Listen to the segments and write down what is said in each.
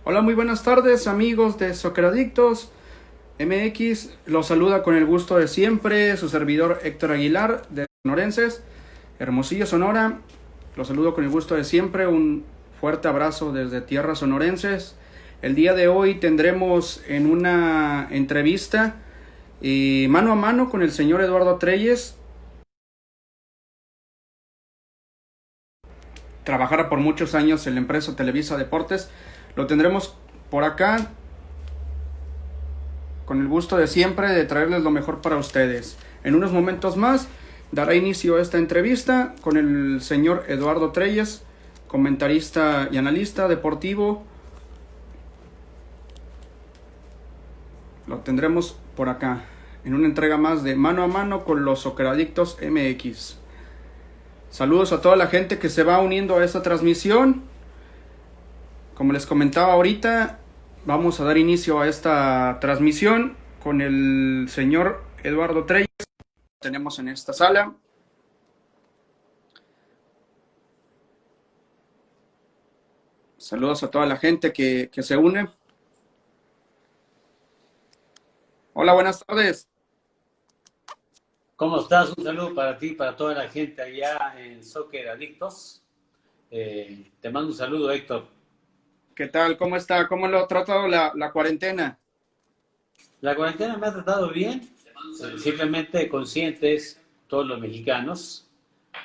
Hola, muy buenas tardes amigos de Soccer Adictos MX. Los saluda con el gusto de siempre su servidor Héctor Aguilar de Sonorenses, Hermosillo, Sonora. Los saludo con el gusto de siempre. Un fuerte abrazo desde tierras sonorenses. El día de hoy tendremos en una entrevista mano a mano con el señor Eduardo Treyes. Trabajara por muchos años en la empresa Televisa Deportes. Lo tendremos por acá con el gusto de siempre de traerles lo mejor para ustedes. En unos momentos más dará inicio a esta entrevista con el señor Eduardo Treyes, comentarista y analista deportivo. Lo tendremos por acá en una entrega más de Mano a Mano con los Socceradictos MX. Saludos a toda la gente que se va uniendo a esta transmisión. Como les comentaba ahorita, vamos a dar inicio a esta transmisión con el señor Eduardo Treyes. Tenemos en esta sala. Saludos a toda la gente que se une. Hola, buenas tardes. ¿Cómo estás? Un saludo para ti, para toda la gente allá en Soccer Adictos. Te mando un saludo, Héctor. ¿Qué tal? ¿Cómo está? ¿Cómo lo ha tratado la cuarentena? La cuarentena me ha tratado bien, simplemente conscientes todos los mexicanos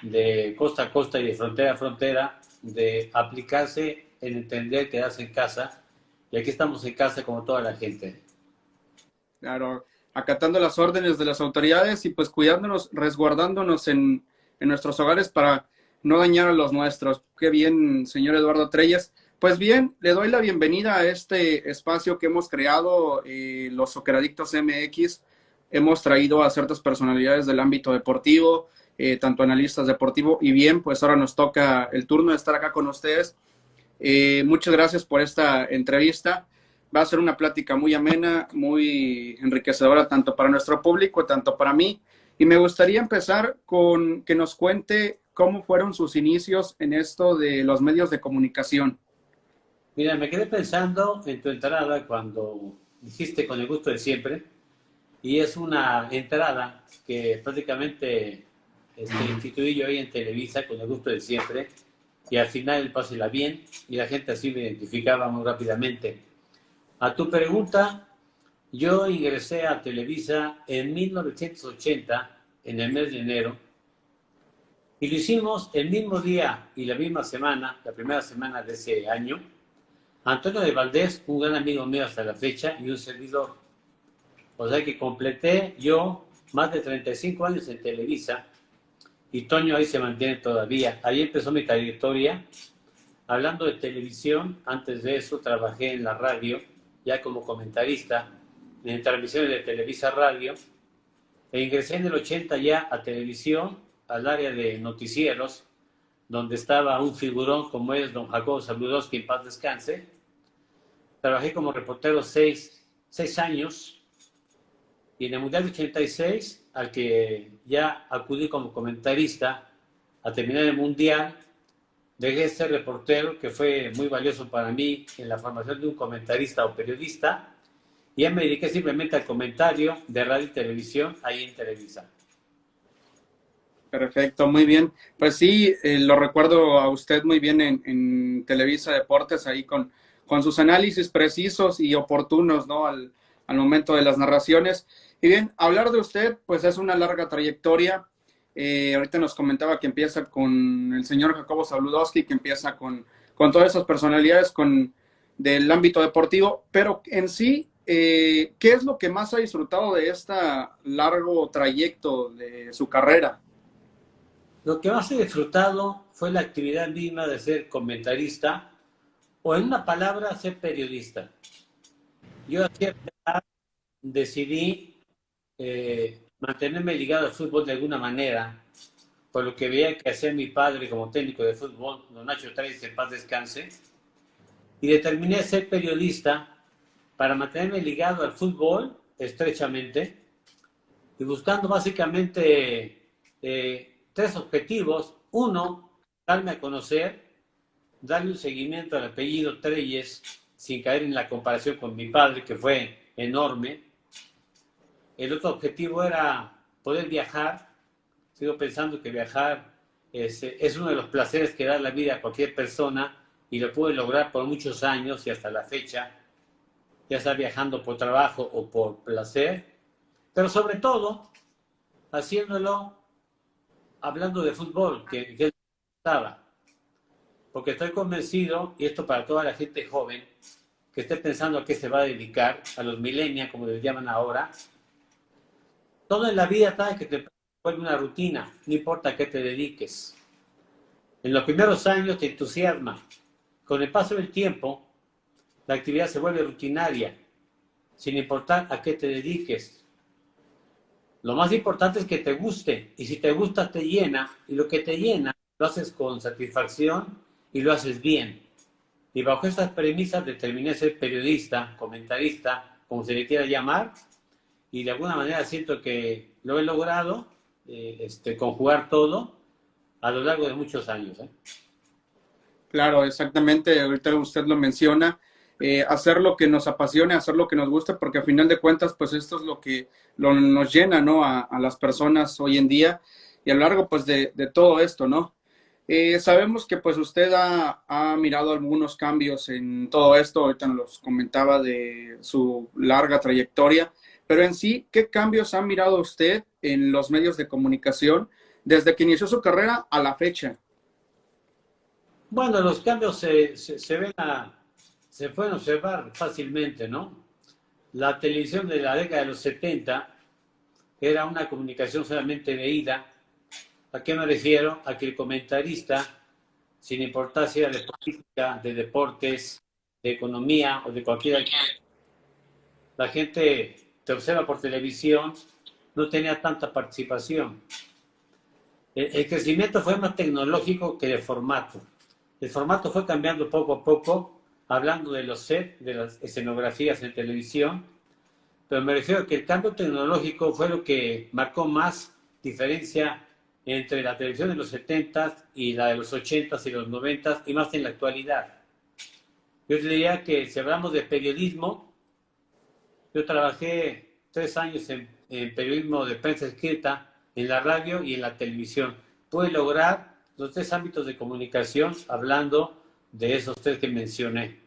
de costa a costa y de frontera a frontera de aplicarse en entender quedarse en casa. Y aquí estamos en casa como toda la gente. Claro, acatando las órdenes de las autoridades y pues cuidándonos, resguardándonos en nuestros hogares para no dañar a los nuestros. Qué bien, señor Eduardo Treyes. Pues bien, le doy la bienvenida a este espacio que hemos creado, los Socceradictos MX. Hemos traído a ciertas personalidades del ámbito deportivo, tanto analistas deportivos, y bien, pues ahora nos toca el turno de estar acá con ustedes. Muchas gracias por esta entrevista. Va a ser una plática muy amena, muy enriquecedora, tanto para nuestro público, tanto para mí. Y me gustaría empezar con que nos cuente cómo fueron sus inicios en esto de los medios de comunicación. Mira, me quedé pensando en tu entrada cuando dijiste con el gusto de siempre. Y es una entrada que prácticamente instituí yo ahí en Televisa con el gusto de siempre. Y al final el pásela bien y la gente así me identificaba muy rápidamente. A tu pregunta, yo ingresé a Televisa en 1980, en el mes de enero, y lo hicimos el mismo día y la misma semana, la primera semana de ese año. Antonio de Valdés, un gran amigo mío hasta la fecha, y un servidor. O sea que completé yo más de 35 años en Televisa y Toño ahí se mantiene todavía. Ahí empezó mi trayectoria hablando de televisión. Antes de eso trabajé en la radio, ya como comentarista en transmisiones de Televisa Radio. E ingresé en el 80 ya a televisión, al área de noticieros, donde estaba un figurón como es don Jacobo Zabludowski, en paz descanse. Trabajé como reportero seis años. Y en el Mundial 86, al que ya acudí como comentarista a terminar el Mundial, dejé de ser reportero, que fue muy valioso para mí en la formación de un comentarista o periodista, y ya me dediqué simplemente al comentario de radio y televisión ahí en Televisa. Perfecto, muy bien. Pues sí, lo recuerdo a usted muy bien en Televisa Deportes, ahí con sus análisis precisos y oportunos, ¿no? Al momento de las narraciones. Y bien, hablar de usted, pues es una larga trayectoria. Ahorita nos comentaba que empieza con el señor Jacobo Zabludowski, que empieza con todas esas personalidades del ámbito deportivo, pero en sí, ¿qué es lo que más ha disfrutado de este largo trayecto de su carrera? Lo que más he disfrutado fue la actividad misma de ser comentarista, o en una palabra, ser periodista. Yo a cierta edad decidí mantenerme ligado al fútbol de alguna manera, por lo que veía que hacía mi padre como técnico de fútbol, don Nacho Treyes, en paz descanse, y determiné ser periodista para mantenerme ligado al fútbol estrechamente y buscando básicamente tres objetivos. Uno, darme a conocer, darle un seguimiento al apellido Treyes, sin caer en la comparación con mi padre, que fue enorme. El otro objetivo era poder viajar. Sigo pensando que viajar es uno de los placeres que da la vida a cualquier persona y lo pude lograr por muchos años y hasta la fecha, ya sea viajando por trabajo o por placer, pero sobre todo haciéndolo hablando de fútbol, que estaba. Porque estoy convencido, y esto para toda la gente joven, que esté pensando a qué se va a dedicar, a los millennials, como les llaman ahora, todo en la vida está que te vuelve una rutina, no importa a qué te dediques. En los primeros años te entusiasma. Con el paso del tiempo, la actividad se vuelve rutinaria, sin importar a qué te dediques. Lo más importante es que te guste, y si te gusta te llena, y lo que te llena lo haces con satisfacción y lo haces bien. Y bajo esas premisas determiné ser periodista, comentarista, como se le quiera llamar, y de alguna manera siento que lo he logrado, conjugar todo a lo largo de muchos años. Claro, exactamente, ahorita usted lo menciona, hacer lo que nos apasione, hacer lo que nos gusta, porque a final de cuentas, pues esto es lo que nos llena, ¿no? A las personas hoy en día y a lo largo, pues, de todo esto, ¿no? Sabemos que, pues, usted ha mirado algunos cambios en todo esto, ahorita nos los comentaba de su larga trayectoria, pero en sí, ¿qué cambios ha mirado usted en los medios de comunicación desde que inició su carrera a la fecha? Bueno, los cambios se pueden observar fácilmente, ¿no? La televisión de la década de los 70 era una comunicación solamente veída. ¿A qué me refiero? A que el comentarista, sin importar si era de política, de deportes, de economía o de cualquier... La gente te observa por televisión, no tenía tanta participación. El crecimiento fue más tecnológico que de formato. El formato fue cambiando poco a poco, hablando de los sets, de las escenografías en televisión, pero me refiero a que el cambio tecnológico fue lo que marcó más diferencia entre la televisión de los 70 y la de los 80 y los 90 y más en la actualidad. Yo diría que si hablamos de periodismo, yo trabajé 3 años en periodismo de prensa escrita, en la radio y en la televisión. Pude lograr los 3 ámbitos de comunicación hablando de esos 3 que mencioné.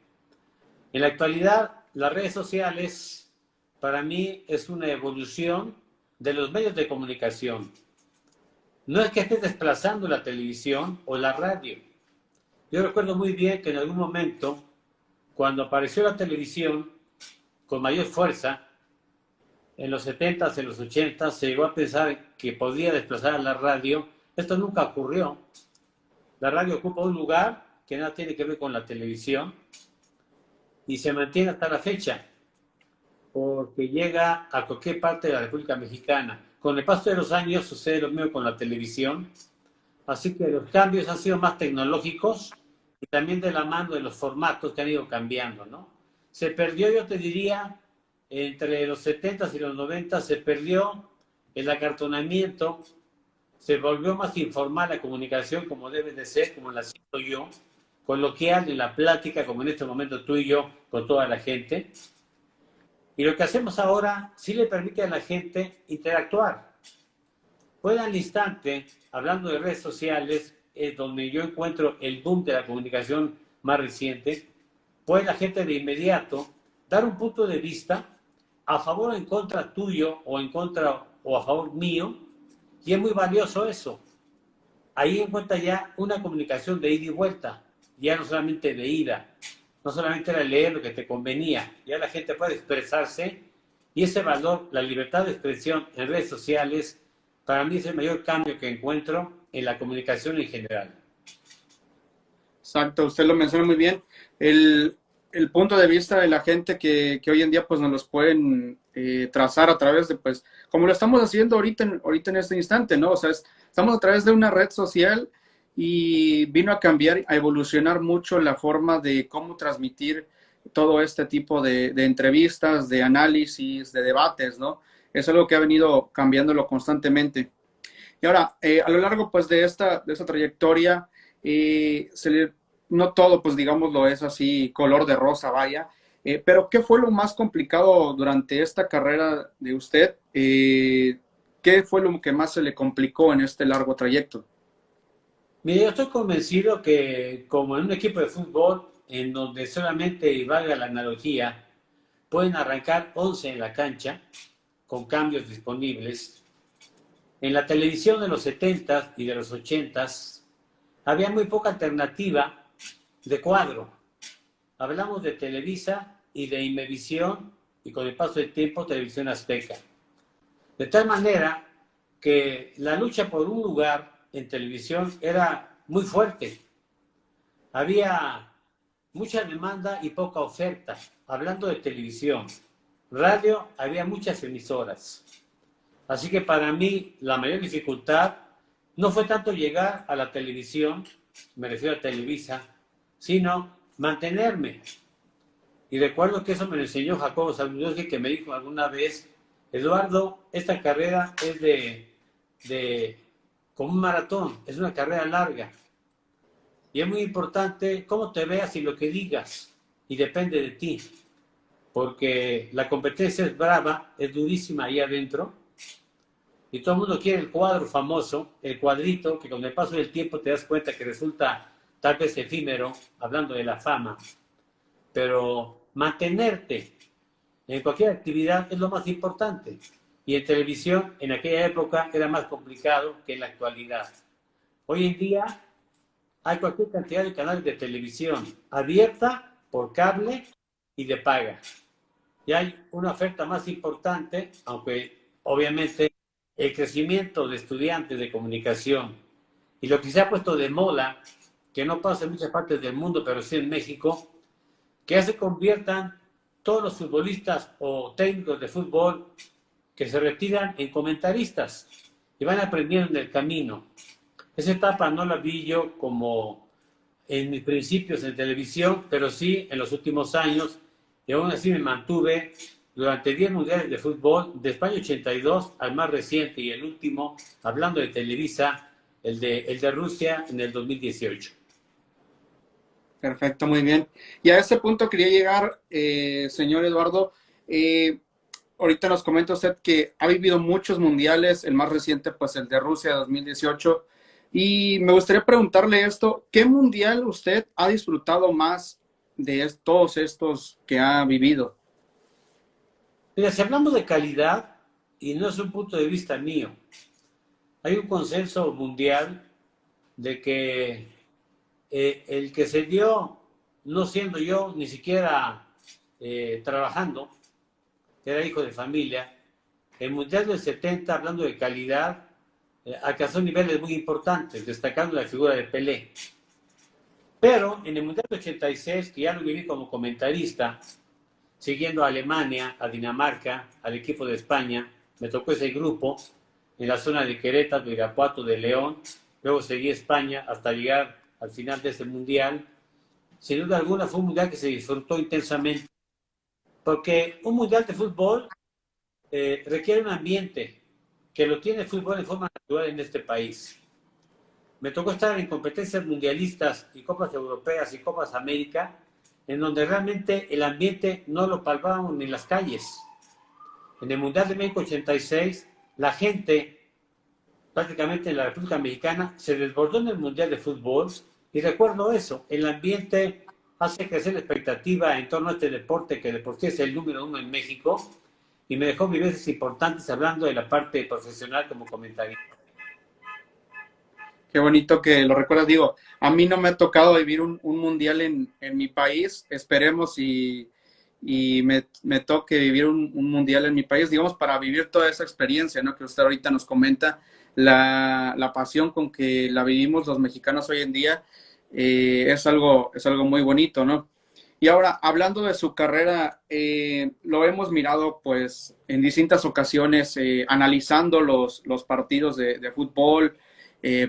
En la actualidad, las redes sociales para mí es una evolución de los medios de comunicación. No es que esté desplazando la televisión o la radio. Yo recuerdo muy bien que en algún momento, cuando apareció la televisión con mayor fuerza, en los 70s, en los 80s, se llegó a pensar que podía desplazar a la radio. Esto nunca ocurrió. La radio ocupa un lugar que nada tiene que ver con la televisión y se mantiene hasta la fecha, porque llega a cualquier parte de la República Mexicana. Con el paso de los años sucede lo mismo con la televisión, así que los cambios han sido más tecnológicos y también de la mano de los formatos que han ido cambiando, ¿no? Se perdió, yo te diría, entre los 70s y los 90s, se perdió el acartonamiento, se volvió más informal la comunicación como debe de ser, como la siento yo, coloquial en la plática, como en este momento tú y yo, con toda la gente. Y lo que hacemos ahora sí le permite a la gente interactuar. Puede al instante, hablando de redes sociales, es donde yo encuentro el boom de la comunicación más reciente, puede la gente de inmediato dar un punto de vista a favor o en contra tuyo o en contra o a favor mío, y es muy valioso eso. Ahí encuentra ya una comunicación de ida y vuelta, ya no solamente de ida, no solamente era leer lo que te convenía, ya la gente puede expresarse y ese valor, la libertad de expresión en redes sociales, para mí es el mayor cambio que encuentro en la comunicación en general. Exacto, usted lo menciona muy bien. El punto de vista de la gente que hoy en día pues nos los pueden trazar a través de, pues, como lo estamos haciendo ahorita en este instante, ¿no? O sea, estamos a través de una red social y vino a cambiar, a evolucionar mucho la forma de cómo transmitir todo este tipo de entrevistas, de análisis, de debates, ¿no? Es algo que ha venido cambiándolo constantemente. Y ahora, a lo largo pues de esta trayectoria, se le no todo, pues digámoslo, es así color de rosa, vaya. Pero ¿qué fue lo más complicado durante esta carrera de usted? ¿Qué fue lo que más se le complicó en este largo trayecto? Mire, yo estoy convencido que como en un equipo de fútbol, en donde solamente, y valga la analogía, pueden arrancar 11 en la cancha con cambios disponibles, en la televisión de los 70 y de los 80 había muy poca alternativa de cuadro. Hablamos de Televisa y de Imevisión y con el paso del tiempo Televisión Azteca. De tal manera que la lucha por un lugar en televisión era muy fuerte. Había mucha demanda y poca oferta. Hablando de televisión, radio, había muchas emisoras. Así que para mí la mayor dificultad no fue tanto llegar a la televisión, me refiero a Televisa, sino mantenerme. Y recuerdo que eso me lo enseñó Jacobo Zabludowski, que me dijo alguna vez, Eduardo, esta carrera es como un maratón, es una carrera larga. Y es muy importante cómo te veas y lo que digas, y depende de ti, porque la competencia es brava, es durísima ahí adentro, y todo el mundo quiere el cuadro famoso, el cuadrito, que con el paso del tiempo te das cuenta que resulta tal vez efímero, hablando de la fama, pero mantenerte en cualquier actividad es lo más importante. Y en televisión, en aquella época, era más complicado que en la actualidad. Hoy en día hay cualquier cantidad de canales de televisión abierta por cable y de paga. Y hay una oferta más importante, aunque obviamente el crecimiento de estudiantes de comunicación y lo que se ha puesto de moda, que no pasa en muchas partes del mundo, pero sí en México, que ya se conviertan todos los futbolistas o técnicos de fútbol que se retiran en comentaristas y van aprendiendo en el camino. Esa etapa no la vi yo como en mis principios en televisión, pero sí en los últimos años, y aún así me mantuve durante 10 mundiales de fútbol, de España 82 al más reciente y el último, hablando de Televisa, el de Rusia en el 2018. Perfecto, muy bien. Y a ese punto quería llegar, señor Eduardo. Ahorita nos comenta usted que ha vivido muchos mundiales, el más reciente, pues el de Rusia 2018. Y me gustaría preguntarle esto, ¿qué mundial usted ha disfrutado más de todos estos que ha vivido? Mira, si hablamos de calidad, y no es un punto de vista mío, hay un consenso mundial de que el que se dio, no siendo yo ni siquiera trabajando, era hijo de familia, el Mundial del 70, hablando de calidad, alcanzó niveles muy importantes, destacando la figura de Pelé. Pero en el Mundial del 86, que ya lo viví como comentarista, siguiendo a Alemania, a Dinamarca, al equipo de España, me tocó ese grupo en la zona de Querétaro, de Irapuato, de León, luego seguí España hasta llegar al final de ese mundial. Sin duda alguna fue un mundial que se disfrutó intensamente, porque un mundial de fútbol requiere un ambiente que lo tiene el fútbol en forma natural en este país. Me tocó estar en competencias mundialistas y copas europeas y copas América, en donde realmente el ambiente no lo palpábamos ni en las calles. En el Mundial de México 86, la gente prácticamente en la República Mexicana se desbordó en el Mundial de Fútbol y recuerdo eso, el ambiente hace crecer la expectativa en torno a este deporte que de por sí es el número uno en México y me dejó vivencias importantes hablando de la parte profesional como comentarista. Qué bonito que lo recuerdas. Digo, a mí no me ha tocado vivir un mundial en mi país. Esperemos y me toque vivir un mundial en mi país, digamos, para vivir toda esa experiencia, ¿no? Que usted ahorita nos comenta, la pasión con que la vivimos los mexicanos hoy en día, es algo muy bonito, ¿no? Y ahora, hablando de su carrera, lo hemos mirado pues en distintas ocasiones, analizando los partidos de fútbol,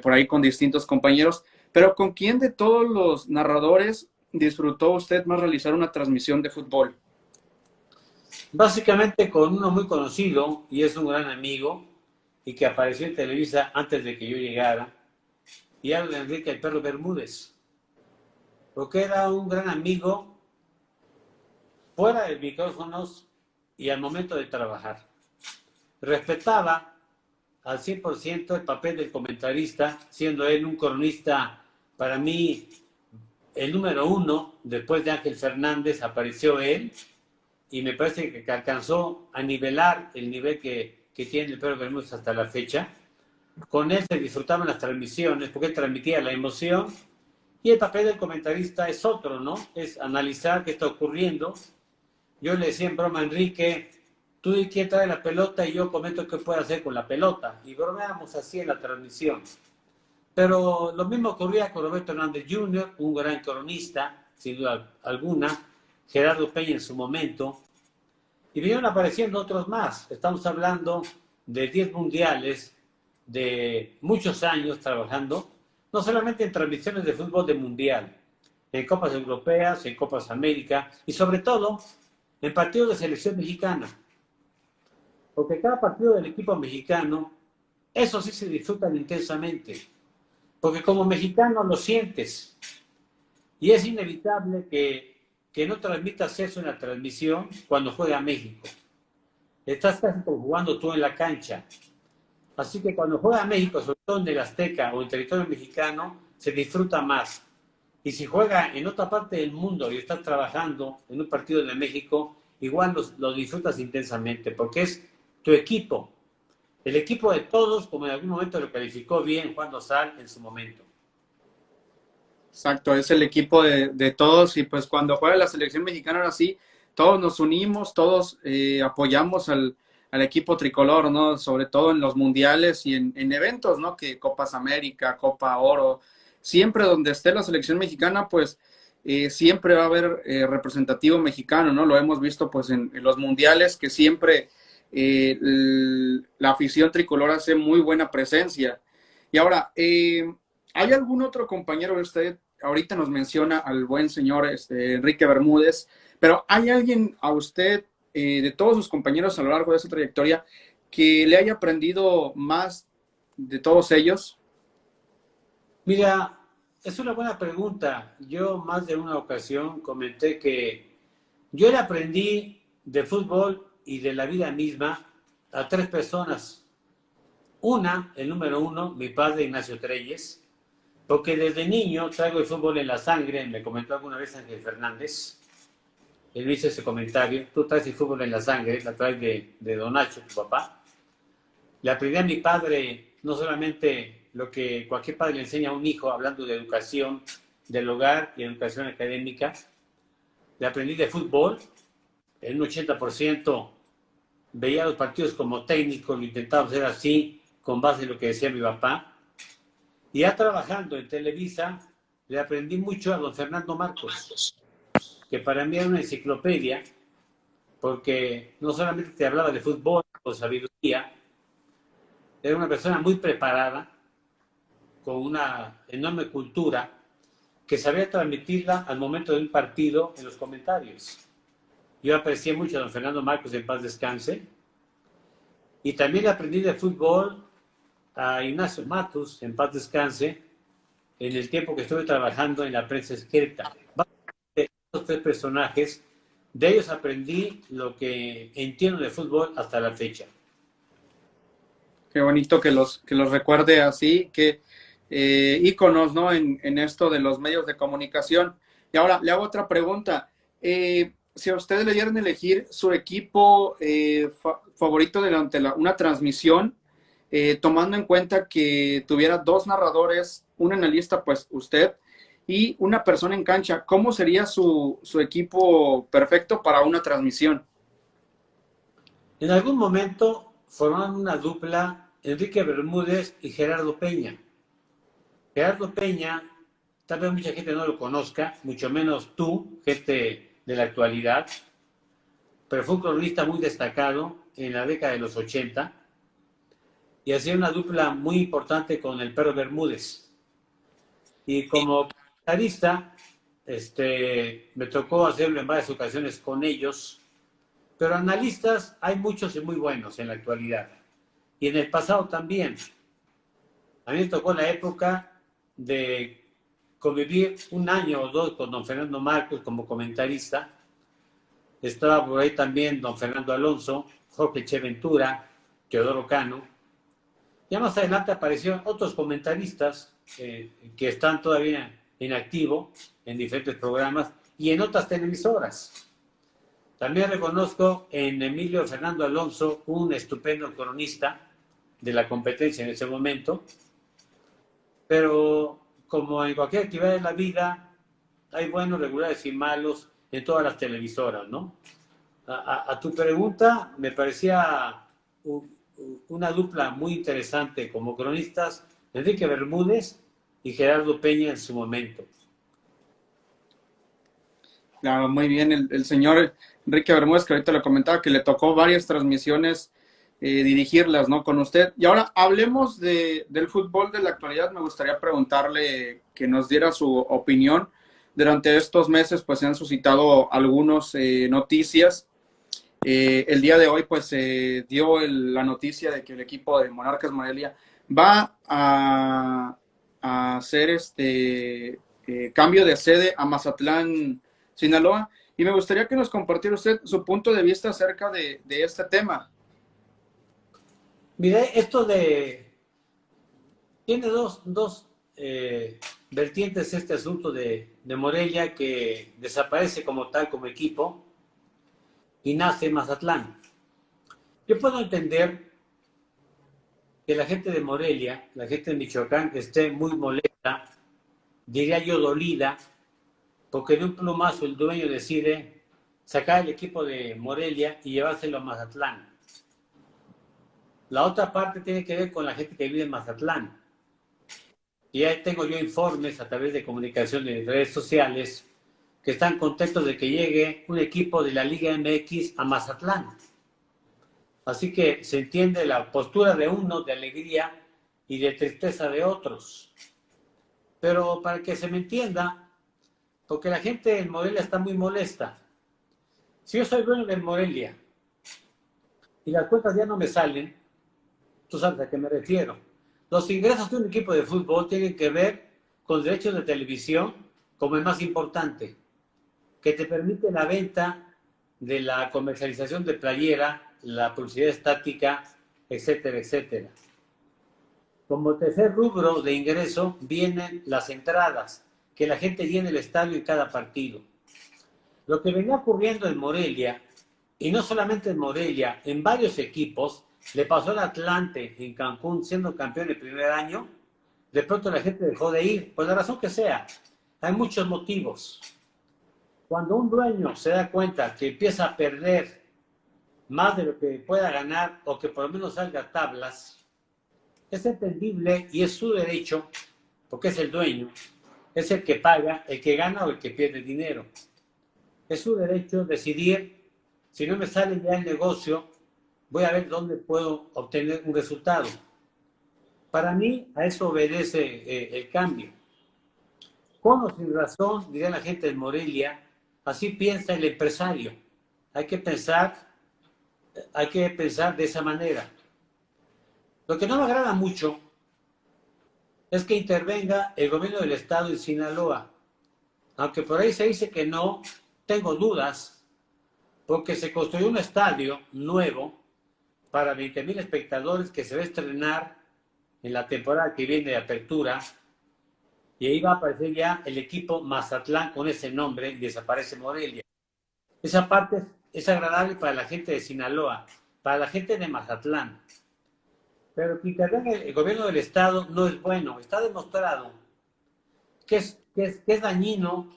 por ahí con distintos compañeros, pero ¿con quién de todos los narradores disfrutó usted más realizar una transmisión de fútbol? Básicamente con uno muy conocido y es un gran amigo y que apareció en Televisa antes de que yo llegara, y hablo de Enrique el Perro Bermúdez. porque era un gran amigo fuera de micrófonos y al momento de trabajar. Respetaba al 100% el papel del comentarista, siendo él un cronista, para mí, el número uno. Después de Ángel Fernández apareció él, y me parece que alcanzó a nivelar el nivel que tiene el Pedro Bermúdez hasta la fecha. Con él se disfrutaban las transmisiones, porque él transmitía la emoción, y el papel del comentarista es otro, ¿no? Es analizar qué está ocurriendo. Yo le decía en broma a Enrique, tú di quién trae la pelota y yo comento qué puede hacer con la pelota. Y bromeamos así en la transmisión. Pero lo mismo ocurría con Roberto Hernández Jr., un gran cronista, sin duda alguna, Gerardo Peña en su momento, y vinieron apareciendo otros más. Estamos hablando de 10 mundiales, de muchos años trabajando, no solamente en transmisiones de fútbol de mundial, en Copas Europeas, en Copas América, y sobre todo en partidos de selección mexicana. Porque cada partido del equipo mexicano, eso sí se disfrutan intensamente. Porque como mexicano lo sientes. Y es inevitable que no transmitas eso en la transmisión cuando juega México. Estás casi como jugando tú en la cancha. Así que cuando juega México, sobre todo en el Azteca o en territorio mexicano, se disfruta más. Y si juega en otra parte del mundo y estás trabajando en un partido de México, igual lo disfrutas intensamente, porque es tu equipo. El equipo de todos, como en algún momento lo calificó bien Juan Dosal en su momento. Exacto, es el equipo de todos y pues cuando juega la selección mexicana ahora sí, todos nos unimos, todos apoyamos al equipo tricolor, ¿no? Sobre todo en los mundiales y en eventos, ¿no? Que Copas América, Copa Oro, siempre donde esté la selección mexicana, pues siempre va a haber representativo mexicano, ¿no? Lo hemos visto pues en los mundiales que siempre la afición tricolor hace muy buena presencia. Y ahora, ¿hay algún otro compañero de usted? Ahorita nos menciona al buen señor Enrique Bermúdez, pero ¿hay alguien a usted, de todos sus compañeros a lo largo de esa trayectoria, que le haya aprendido más de todos ellos? Mira, es una buena pregunta. Yo más de una ocasión comenté que yo le aprendí de fútbol y de la vida misma a 3 personas. Una, el número uno, mi padre Ignacio Treyes, porque desde niño traigo el fútbol en la sangre, me comentó alguna vez Ángel Fernández. Él me hizo ese comentario: tú traes el fútbol en la sangre, la traes de Don Nacho, tu papá. Le aprendí a mi padre no solamente lo que cualquier padre le enseña a un hijo, hablando de educación del hogar y educación académica. Le aprendí de fútbol, en un 80% veía los partidos como técnico, lo intentaba hacer así, con base en lo que decía mi papá. Y ya trabajando en Televisa, le aprendí mucho a don Fernando Marcos, que para mí era una enciclopedia, porque no solamente te hablaba de fútbol o sabiduría, era una persona muy preparada, con una enorme cultura, que sabía transmitirla al momento de un partido en los comentarios. Yo aprecié mucho a don Fernando Marcos, en paz descanse, y también aprendí de fútbol a Ignacio Matus, en paz descanse, en el tiempo que estuve trabajando en la prensa escrita. Estos 3 personajes, de ellos aprendí lo que entiendo de fútbol hasta la fecha. Qué bonito que los recuerde así, que íconos, ¿no? En esto de los medios de comunicación. Y ahora le hago otra pregunta. Si a ustedes le dieran a elegir su equipo favorito durante una transmisión, tomando en cuenta que tuviera 2 narradores, un analista, pues usted, y una persona en cancha, ¿cómo sería su equipo perfecto para una transmisión? En algún momento formaron una dupla Enrique Bermúdez y Gerardo Peña. Gerardo Peña, tal vez mucha gente no lo conozca, mucho menos tú, gente de la actualidad, pero fue un cronista muy destacado en la década de los 80 y hacía una dupla muy importante con el Perro Bermúdez. Y como comentarista, me tocó hacerlo en varias ocasiones con ellos, pero analistas hay muchos y muy buenos en la actualidad. Y en el pasado también. A mí me tocó la época de conviví un año o dos con don Fernando Marcos como comentarista. Estaba por ahí también don Fernando Alonso, Jorge Cheventura, Teodoro Cano. Ya más adelante aparecieron otros comentaristas que están todavía en activo en diferentes programas y en otras televisoras. También reconozco en Emilio Fernando Alonso, un estupendo cronista de la competencia en ese momento, pero como en cualquier actividad de la vida, hay buenos, regulares y malos en todas las televisoras, ¿no? A tu pregunta, me parecía una dupla muy interesante como cronistas, Enrique Bermúdez y Gerardo Peña en su momento. Claro, muy bien. El señor Enrique Bermúdez, que ahorita le comentaba que le tocó varias transmisiones dirigirlas, ¿no? Con usted. Y ahora hablemos del fútbol de la actualidad. Me gustaría preguntarle que nos diera su opinión. Durante estos meses, pues se han suscitado algunas noticias. El día de hoy, pues se dio la noticia de que el equipo de Monarcas Morelia va a hacer cambio de sede a Mazatlán, Sinaloa, y me gustaría que nos compartiera usted su punto de vista acerca de este tema. Mire, tiene dos vertientes este asunto de Morelia, que desaparece como tal, como equipo, y nace Mazatlán. Yo puedo entender que la gente de Morelia, la gente de Michoacán, esté muy molesta, diría yo dolida, porque de un plumazo el dueño decide sacar el equipo de Morelia y llevárselo a Mazatlán. La otra parte tiene que ver con la gente que vive en Mazatlán. Y ahí tengo yo informes a través de comunicación de redes sociales que están contentos de que llegue un equipo de la Liga MX a Mazatlán. Así que se entiende la postura de uno de alegría y de tristeza de otros. Pero para que se me entienda, porque la gente en Morelia está muy molesta. Si yo soy dueño de Morelia y las cuentas ya no me salen, tú sabes a qué me refiero. Los ingresos de un equipo de fútbol tienen que ver con derechos de televisión como el más importante, que te permite la venta de la comercialización de playera, la publicidad estática, etcétera, etcétera. Como tercer rubro de ingreso vienen las entradas, que la gente llene el estadio en cada partido. Lo que venía ocurriendo en Morelia, y no solamente en Morelia, en varios equipos, le pasó al Atlante en Cancún siendo campeón el primer año, de pronto la gente dejó de ir, por la razón que sea. Hay muchos motivos. Cuando un dueño se da cuenta que empieza a perder más de lo que pueda ganar o que por lo menos salga a tablas, es entendible y es su derecho, porque es el dueño, es el que paga, el que gana o el que pierde dinero. Es su derecho decidir, si no me sale ya el negocio, voy a ver dónde puedo obtener un resultado. Para mí, a eso obedece el cambio. Con o sin razón, diría la gente de Morelia, así piensa el empresario. Hay que pensar de esa manera. Lo que no me agrada mucho es que intervenga el gobierno del estado en Sinaloa. Aunque por ahí se dice que no, tengo dudas, porque se construyó un estadio nuevo para 20,000 espectadores que se va a estrenar en la temporada que viene de apertura, y ahí va a aparecer ya el equipo Mazatlán con ese nombre y desaparece Morelia. Esa parte es agradable para la gente de Sinaloa, para la gente de Mazatlán. Pero que intervenga el gobierno del estado no es bueno. Está demostrado que es dañino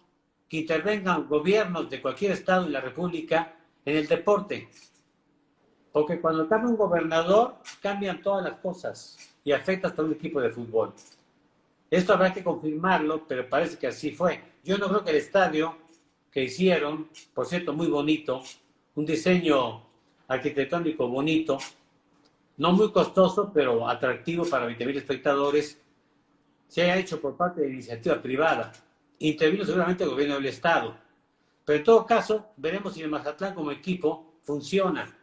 que intervengan gobiernos de cualquier estado en la República en el deporte. Porque cuando cambia un gobernador, cambian todas las cosas y afecta hasta un equipo de fútbol. Esto habrá que confirmarlo, pero parece que así fue. Yo no creo que el estadio que hicieron, por cierto, muy bonito, un diseño arquitectónico bonito, no muy costoso, pero atractivo para 20,000 espectadores, se haya hecho por parte de iniciativa privada. Intervino seguramente el gobierno del estado. Pero en todo caso, veremos si el Mazatlán como equipo funciona.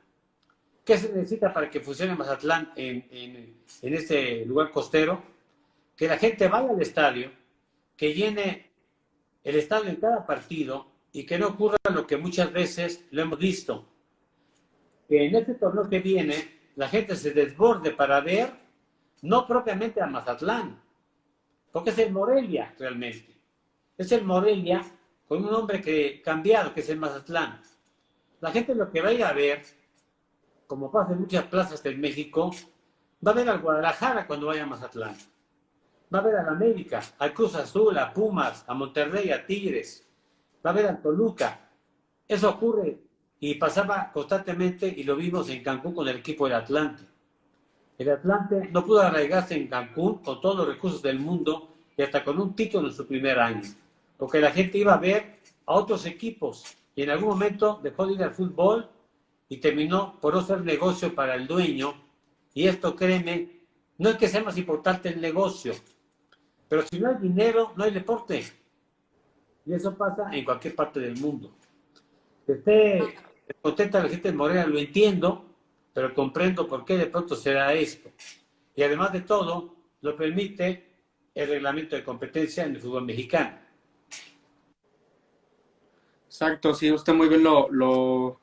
¿Qué se necesita para que funcione Mazatlán en este lugar costero? Que la gente vaya al estadio, que llene el estadio en cada partido y que no ocurra lo que muchas veces lo hemos visto, que en este torneo que viene la gente se desborde para ver no propiamente a Mazatlán, porque es el Morelia realmente. Es el Morelia con un nombre cambiado, que es el Mazatlán. La gente lo que va a ir a ver, como pasa en muchas plazas de México, va a ver al Guadalajara cuando vaya a Mazatlán. Va a ver al América, al Cruz Azul, a Pumas, a Monterrey, a Tigres. Va a ver al Toluca. Eso ocurre y pasaba constantemente y lo vimos en Cancún con el equipo del Atlante. El Atlante no pudo arraigarse en Cancún con todos los recursos del mundo y hasta con un título en su primer año, porque la gente iba a ver a otros equipos y en algún momento dejó de ir al fútbol y terminó por no ser negocio para el dueño. Y esto, créeme, no es que sea más importante el negocio, pero si no hay dinero, no hay deporte. Y eso pasa en cualquier parte del mundo. Que esté contenta la gente de Morelia, lo entiendo, pero comprendo por qué de pronto será esto. Y además de todo, lo permite el reglamento de competencia en el fútbol mexicano. Exacto, sí, usted muy bien lo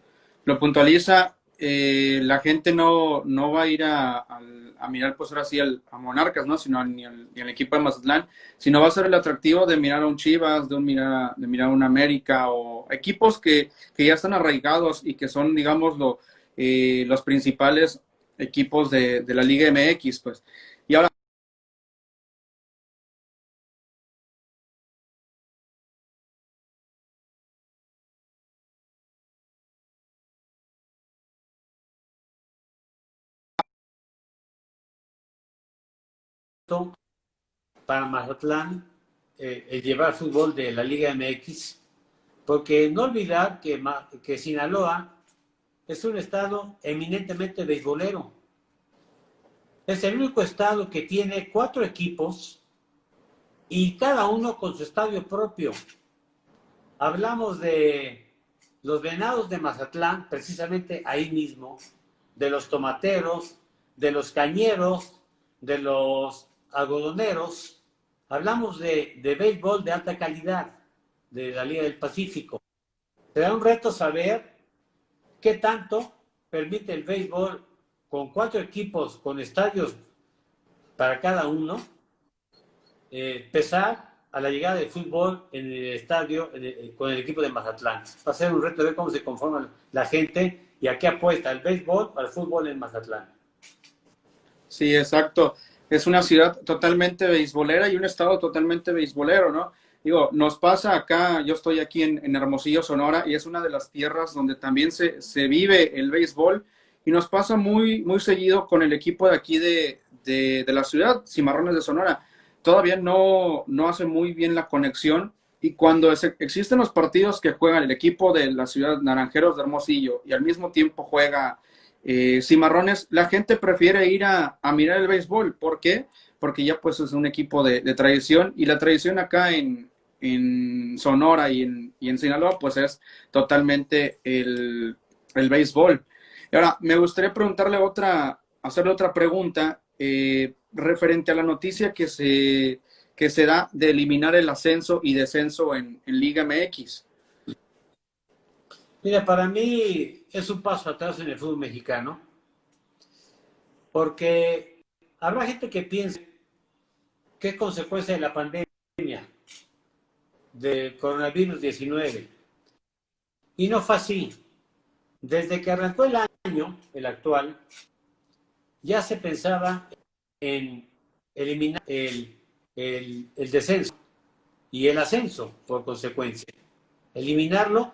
puntualiza. La gente no va a ir a mirar, pues ahora sí, a Monarcas, ¿no? Sino ni al equipo de Mazatlán, sino va a ser el atractivo de mirar a un Chivas, de mirar a un América, o equipos que ya están arraigados y que son, digamos, los principales equipos de la Liga MX, pues. Y ahora, Para Mazatlán, el llevar fútbol de la Liga MX, porque no olvidar que Sinaloa es un estado eminentemente beisbolero. Es el único estado que tiene 4 equipos y cada uno con su estadio propio. Hablamos de los Venados de Mazatlán, precisamente ahí mismo, de los Tomateros, de los Cañeros, de los Algodoneros. Hablamos de béisbol de alta calidad, de la Liga del Pacífico. Será un reto saber qué tanto permite el béisbol con 4 equipos, con estadios para cada uno, pesar a la llegada del fútbol en el estadio con el equipo de Mazatlán. Va a ser un reto ver cómo se conforma la gente y a qué apuesta el béisbol para el fútbol en Mazatlán. sí, exacto. Es una ciudad totalmente beisbolera y un estado totalmente beisbolero, ¿no? Digo, nos pasa acá, yo estoy aquí en Hermosillo, Sonora, y es una de las tierras donde también se vive el béisbol, y nos pasa muy seguido con el equipo de aquí de la ciudad, Cimarrones de Sonora. Todavía no hace muy bien la conexión, y cuando existen los partidos que juegan el equipo de la ciudad, Naranjeros de Hermosillo, y al mismo tiempo juega Cimarrones, la gente prefiere ir a mirar el béisbol. ¿Por qué? Porque ya pues es un equipo de tradición, y la tradición acá en Sonora y en Sinaloa pues es totalmente el béisbol. Y ahora, me gustaría hacerle otra pregunta referente a la noticia que se da de eliminar el ascenso y descenso en Liga MX. Mira, para mí es un paso atrás en el fútbol mexicano, porque habrá gente que piense que es consecuencia de la pandemia, del coronavirus 19, y no fue así. Desde que arrancó el año, el actual, ya se pensaba en eliminar el descenso y el ascenso por consecuencia. Eliminarlo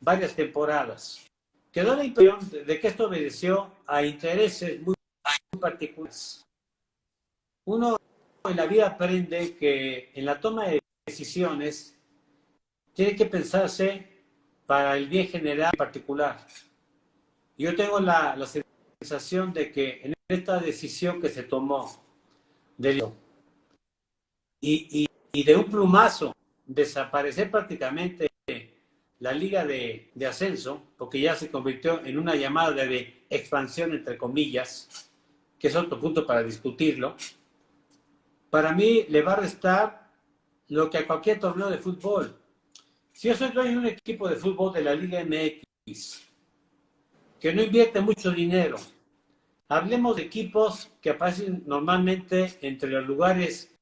varias temporadas. Quedó la impresión de que esto obedeció a intereses muy particulares. Uno en la vida aprende que en la toma de decisiones tiene que pensarse para el bien general particular. Yo tengo la sensación de que en esta decisión que se tomó y de un plumazo desaparecer prácticamente la liga de ascenso, porque ya se convirtió en una llamada de expansión, entre comillas, que es otro punto para discutirlo, para mí le va a restar lo que a cualquier torneo de fútbol. Si yo soy dueño de un equipo de fútbol de la Liga MX, que no invierte mucho dinero, hablemos de equipos que aparecen normalmente entre los lugares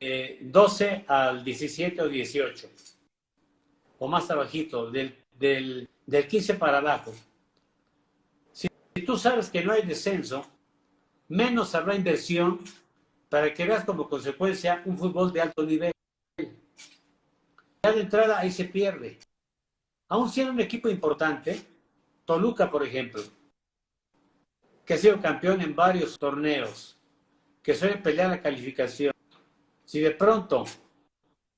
12 al 17 o 18, o más abajito, del 15 para abajo. Si tú sabes que no hay descenso, menos habrá inversión para que veas como consecuencia un fútbol de alto nivel. Ya de entrada ahí se pierde. Aún siendo un equipo importante, Toluca, por ejemplo, que ha sido campeón en varios torneos, que suele pelear la calificación, si de pronto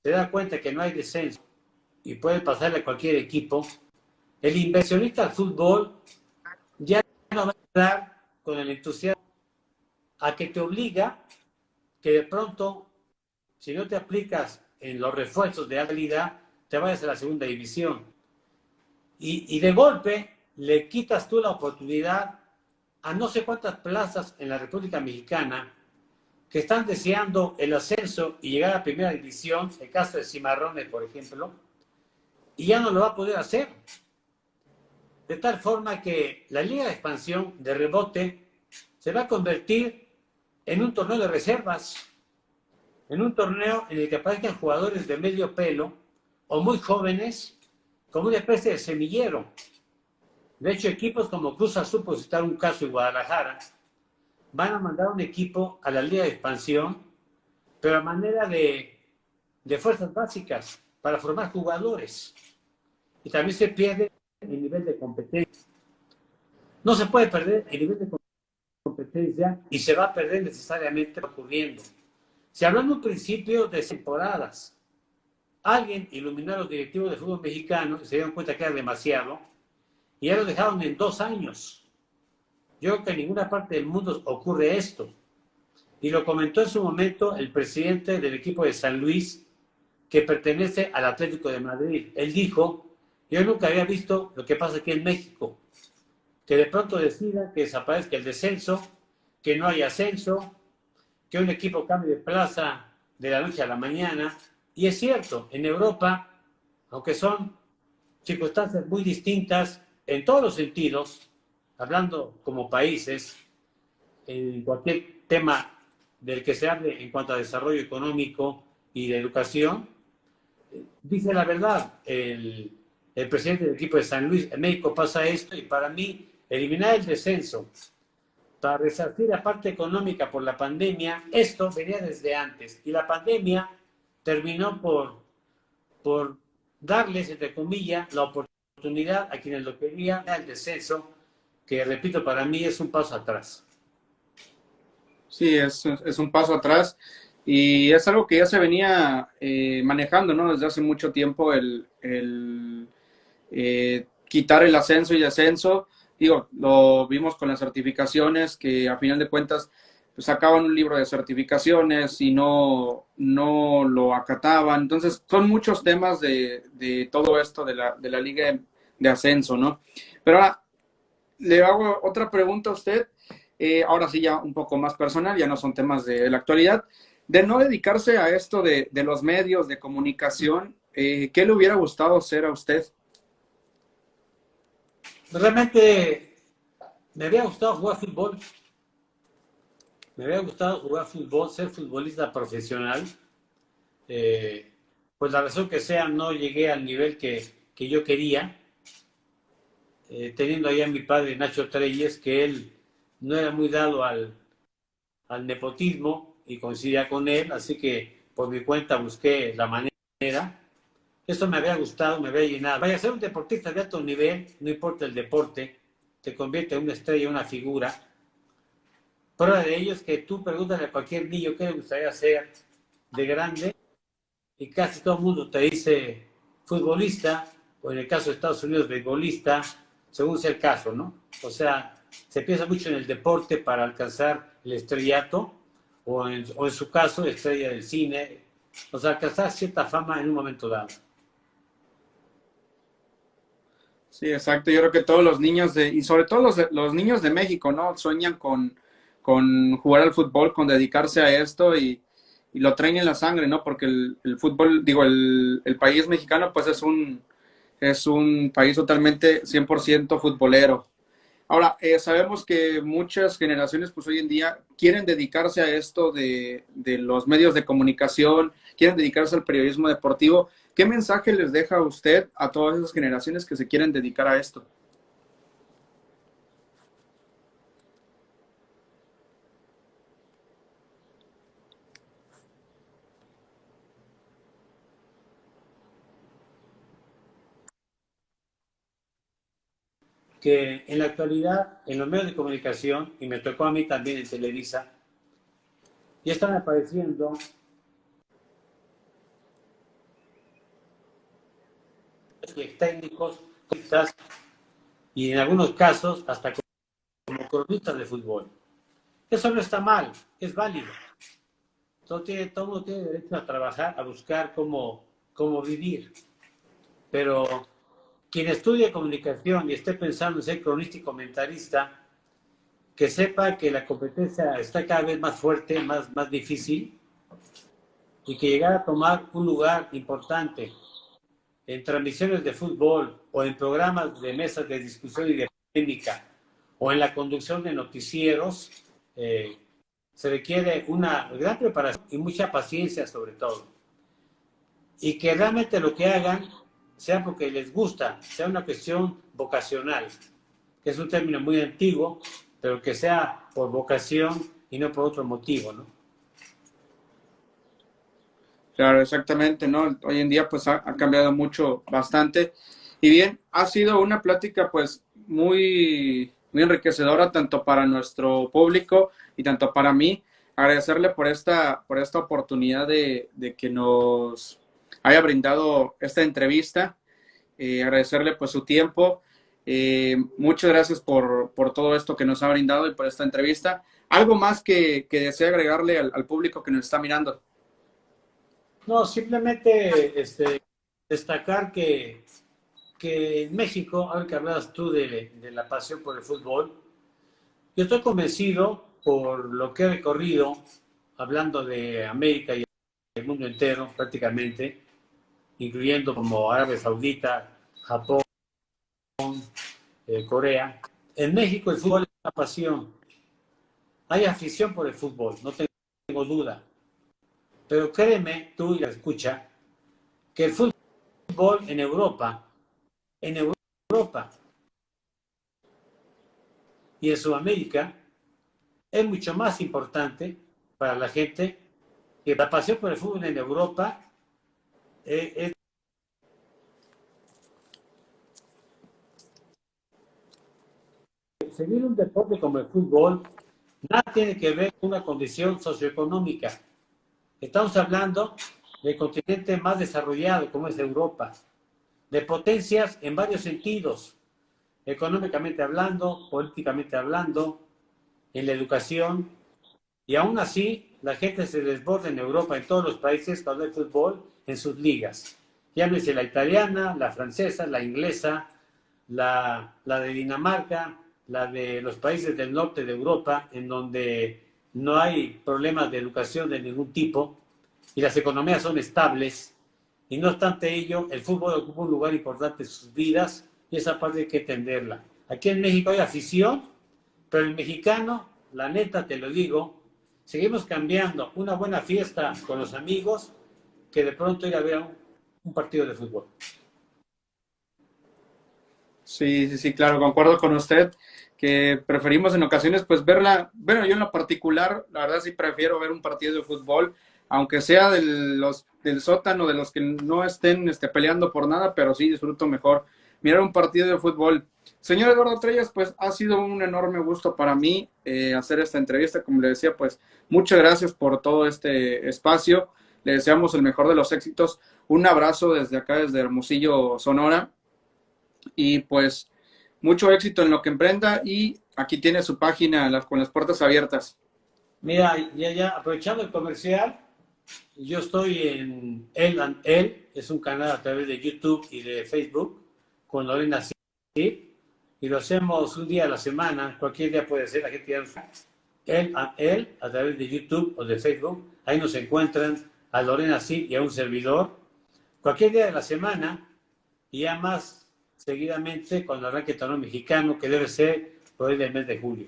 se da cuenta que no hay descenso y puede pasarle a cualquier equipo, el inversionista al fútbol ya no va a entrar con el entusiasmo a que te obliga que de pronto, si no te aplicas en los refuerzos de habilidad, te vayas a la segunda división. Y de golpe le quitas tú la oportunidad a no sé cuántas plazas en la República Mexicana que están deseando el ascenso y llegar a primera división, el caso de Cimarrones, por ejemplo, y ya no lo va a poder hacer. De tal forma que la Liga de Expansión de rebote se va a convertir en un torneo de reservas, en un torneo en el que aparezcan jugadores de medio pelo o muy jóvenes, como una especie de semillero. De hecho, equipos como Cruz Azul, por citar un caso en Guadalajara, van a mandar un equipo a la Liga de Expansión, pero a manera de fuerzas básicas para formar jugadores. Y también se pierde el nivel de competencia. No se puede perder el nivel de competencia y se va a perder necesariamente ocurriendo. Se habló en un principio de temporadas. Alguien iluminó a los directivos de fútbol mexicano y se dieron cuenta que era demasiado y ya lo dejaron en 2 años. Yo creo que en ninguna parte del mundo ocurre esto. Y lo comentó en su momento el presidente del equipo de San Luis, que pertenece al Atlético de Madrid. Él dijo, yo nunca había visto lo que pasa aquí en México, que de pronto decida que desaparezca el descenso, que no hay ascenso, que un equipo cambie de plaza de la noche a la mañana. Y es cierto, en Europa, aunque son circunstancias muy distintas en todos los sentidos, hablando como países, en cualquier tema del que se hable en cuanto a desarrollo económico y de educación, dice la verdad el presidente del equipo de San Luis. En México pasa esto y para mí eliminar el descenso para resarcir la parte económica por la pandemia, esto venía desde antes y la pandemia terminó por darles, entre comillas, la oportunidad a quienes lo querían al descenso, que repito, para mí es un paso atrás. Sí, es un paso atrás y es algo que ya se venía manejando, ¿no? Desde hace mucho tiempo quitar el ascenso y descenso. Digo, lo vimos con las certificaciones, que a final de cuentas pues, sacaban un libro de certificaciones y no lo acataban. Entonces, son muchos temas de todo esto de la liga de ascenso, ¿no? Pero ahora, le hago otra pregunta a usted, ahora sí ya un poco más personal, ya no son temas de la actualidad, de no dedicarse a esto de los medios de comunicación, ¿qué le hubiera gustado ser a usted? Realmente me había gustado jugar fútbol. Me había gustado jugar fútbol, ser futbolista profesional. Pues la razón que sea, no llegué al nivel que yo quería. Teniendo ahí a mi padre Nacho Treyes, que él no era muy dado al nepotismo y coincidía con él, así que por mi cuenta busqué la manera. Eso me había gustado, me había llenado. Vaya, ser un deportista de alto nivel, no importa el deporte, te convierte en una estrella, una figura. Prueba de ello es que tú pregúntale a cualquier niño qué le gustaría ser de grande y casi todo el mundo te dice futbolista, o en el caso de Estados Unidos, beisbolista, según sea el caso, ¿no? O sea, se piensa mucho en el deporte para alcanzar el estrellato, o en su caso, estrella del cine, o sea, alcanzar cierta fama en un momento dado. Sí, exacto. Yo creo que todos los niños y sobre todo los niños de México, ¿no? Sueñan con jugar al fútbol, con dedicarse a esto y lo traen en la sangre, ¿no? Porque el fútbol, digo, el país mexicano pues es un país totalmente 100% futbolero. Ahora, sabemos que muchas generaciones, pues hoy en día, quieren dedicarse a esto de los medios de comunicación, quieren dedicarse al periodismo deportivo. ¿Qué mensaje les deja usted a todas esas generaciones que se quieren dedicar a esto? Que en la actualidad, en los medios de comunicación, y me tocó a mí también en Televisa, ya están apareciendo técnicos y en algunos casos hasta como cronistas de fútbol. Eso no está mal, es válido. Todo mundo tiene derecho a trabajar, a buscar cómo vivir. Pero quien estudie comunicación y esté pensando en ser cronista y comentarista, que sepa que la competencia está cada vez más fuerte, más difícil, y que llegar a tomar un lugar importante en transmisiones de fútbol o en programas de mesas de discusión y de polémica o en la conducción de noticieros, se requiere una gran preparación y mucha paciencia sobre todo. Y que realmente lo que hagan sea porque les gusta, sea una cuestión vocacional, que es un término muy antiguo, pero que sea por vocación y no por otro motivo, ¿no? Claro, exactamente, ¿no? Hoy en día pues ha cambiado mucho, bastante. Y bien, ha sido una plática pues muy enriquecedora tanto para nuestro público y tanto para mí. Agradecerle por esta oportunidad de que nos haya brindado esta entrevista. Agradecerle pues su tiempo. Muchas gracias por todo esto que nos ha brindado y por esta entrevista. ¿Algo más que desea agregarle al público que nos está mirando? No, simplemente destacar que en México, ahora que hablabas tú de la pasión por el fútbol, yo estoy convencido por lo que he recorrido, hablando de América y el mundo entero prácticamente, incluyendo como Arabia Saudita, Japón, Corea. En México el fútbol es una pasión. Hay afición por el fútbol, no tengo duda. Pero créeme, tú y la escucha, que el fútbol en Europa y en Sudamérica es mucho más importante para la gente que la pasión por el fútbol en Europa es seguir un deporte como el fútbol. Nada tiene que ver con una condición socioeconómica. Estamos hablando del continente más desarrollado como es Europa, de potencias en varios sentidos, económicamente hablando, políticamente hablando, en la educación, y aún así la gente se desborda en Europa, en todos los países, cuando hay fútbol, en sus ligas. Llámese la italiana, la francesa, la inglesa, la de Dinamarca, la de los países del norte de Europa, en donde no hay problemas de educación de ningún tipo y las economías son estables. Y no obstante ello, el fútbol ocupa un lugar importante en sus vidas y esa parte hay que entenderla. Aquí en México hay afición, pero el mexicano, la neta te lo digo, seguimos cambiando una buena fiesta con los amigos que de pronto ir a ver un partido de fútbol. Sí, sí, sí, claro, concuerdo con usted que preferimos en ocasiones pues verla, bueno, yo en lo particular, la verdad sí prefiero ver un partido de fútbol, aunque sea del sótano, de los que no estén peleando por nada, pero sí disfruto mejor mirar un partido de fútbol. Señor Eduardo Trellas, pues ha sido un enorme gusto para mí hacer esta entrevista, como le decía, pues muchas gracias por todo este espacio, le deseamos el mejor de los éxitos, un abrazo desde acá, desde Hermosillo, Sonora, y pues mucho éxito en lo que emprenda y aquí tiene su página con las puertas abiertas. Mira, ya aprovechando el comercial, yo estoy en El and El, es un canal a través de YouTube y de Facebook con Lorena Cid, y lo hacemos un día a la semana, cualquier día puede ser, la gente ya lo sabe. él a través de YouTube o de Facebook. Ahí nos encuentran a Lorena Cid y a un servidor. Cualquier día de la semana y ya más seguidamente con el arranque del torneo mexicano, que debe ser por ahí del mes de julio.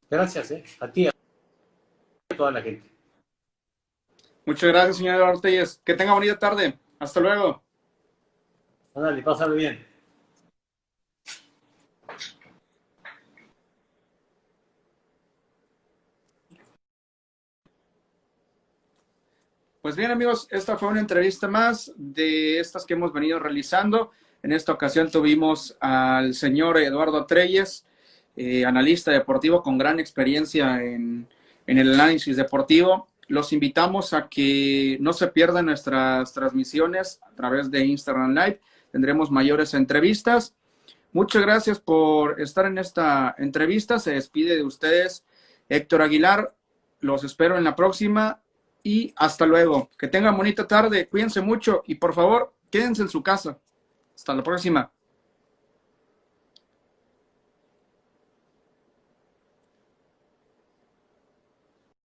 Gracias, a ti, a toda la gente. Muchas gracias, señor Eduardo Telles. Que tenga bonita tarde. Hasta luego. Ándale, pásalo bien. Pues bien, amigos, esta fue una entrevista más de estas que hemos venido realizando. En esta ocasión tuvimos al señor Eduardo Treyes, analista deportivo con gran experiencia en el análisis deportivo. Los invitamos a que no se pierdan nuestras transmisiones a través de Instagram Live. Tendremos mayores entrevistas. Muchas gracias por estar en esta entrevista. Se despide de ustedes Héctor Aguilar. Los espero en la próxima y hasta luego. Que tengan bonita tarde, cuídense mucho y por favor, quédense en su casa. Hasta la próxima.